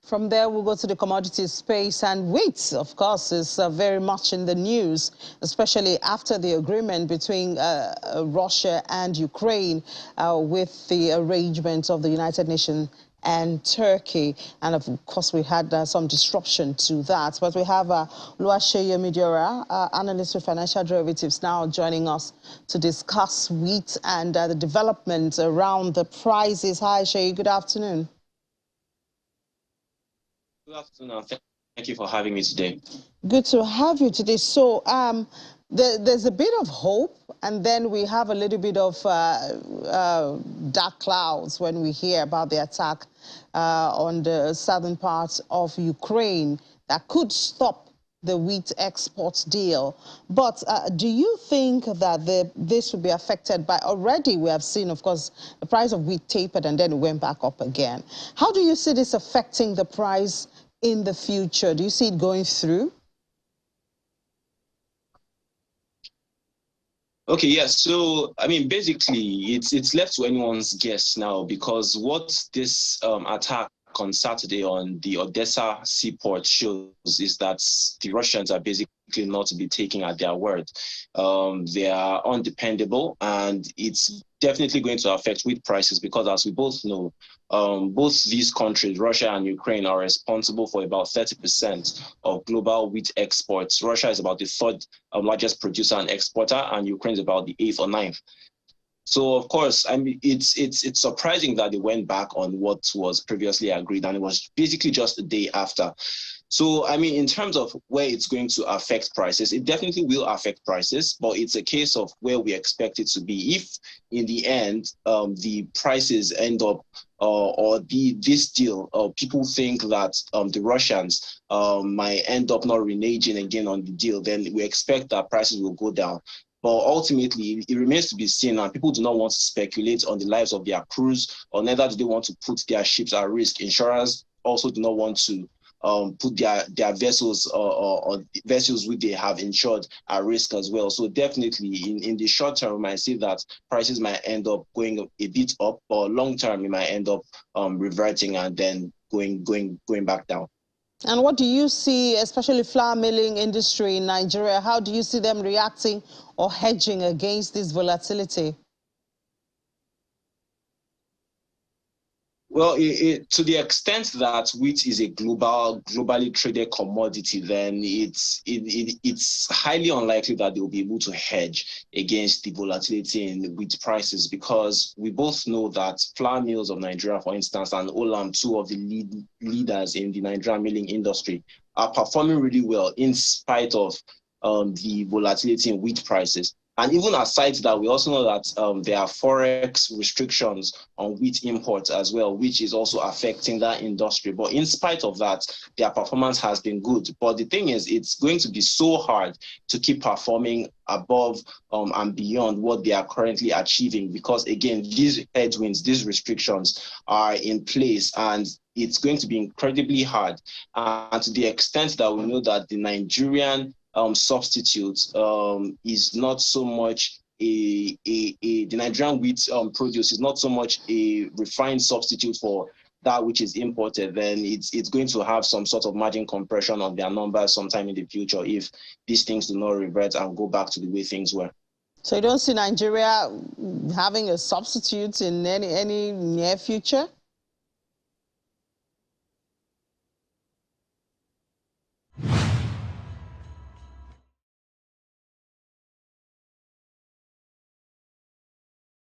From there, we'll go to the commodities space, and wheat, of course, is very much in the news, especially after the agreement between Russia and Ukraine with the arrangement of the United Nations and Turkey. And of course, we had some disruption to that. But we have Oluwaseyi Midora, analyst with financial derivatives, now joining us to discuss wheat and the development around the prices. Hi, Seyi, good afternoon. Good afternoon. Thank you for having me today. Good to have you today. So there's a bit of hope, and then we have a little bit of dark clouds when we hear about the attack on the southern part of Ukraine that could stop the wheat export deal. But do you think that this will be affected by, already we have seen, of course, the price of wheat tapered and then it went back up again. How do you see this affecting the price in the future? Do you see it going through? Okay, yes. So, I mean, basically, it's left to anyone's guess now, because what this attack on Saturday on the Odessa seaport shows is that the Russians are basically not to be taken at their word. They are undependable, and it's definitely going to affect wheat prices because, as we both know, both these countries, Russia and Ukraine, are responsible for about 30% of global wheat exports. Russia is about the third largest producer and exporter, and Ukraine is about the 8th or 9th. So, of course, I mean, it's surprising that they went back on what was previously agreed, and it was basically just a day after. So, I mean, in terms of where it's going to affect prices, it definitely will affect prices, but it's a case of where we expect it to be. If, in the end, the prices end up, this deal, people think that the Russians might end up not reneging again on the deal, then we expect that prices will go down. But ultimately, it remains to be seen, and people do not want to speculate on the lives of their crews, or neither do they want to put their ships at risk. Insurers also do not want to put their vessels or vessels which they have insured at risk as well. So definitely, in the short term, we might see that prices might end up going a bit up, or long term, it might end up reverting and then going back down. And what do you see, especially flour milling industry in Nigeria? How do you see them reacting or hedging against this volatility? Well, to the extent that wheat is a globally traded commodity, then it's highly unlikely that they'll be able to hedge against the volatility in the wheat prices, because we both know that flour mills of Nigeria, for instance, and Olam, two of the leaders in the Nigerian milling industry, are performing really well in spite of the volatility in wheat prices. And even aside that, we also know that there are forex restrictions on wheat imports as well, which is also affecting that industry. But in spite of that, their performance has been good. But the thing is, it's going to be so hard to keep performing above and beyond what they are currently achieving, because, again, these headwinds, these restrictions are in place, and it's going to be incredibly hard. And to the extent that we know that the Nigerian substitute is not so much the Nigerian wheat produce is not so much a refined substitute for that which is imported, then it's going to have some sort of margin compression on their numbers sometime in the future if these things do not revert and go back to the way things were. So you don't see Nigeria having a substitute in any near future?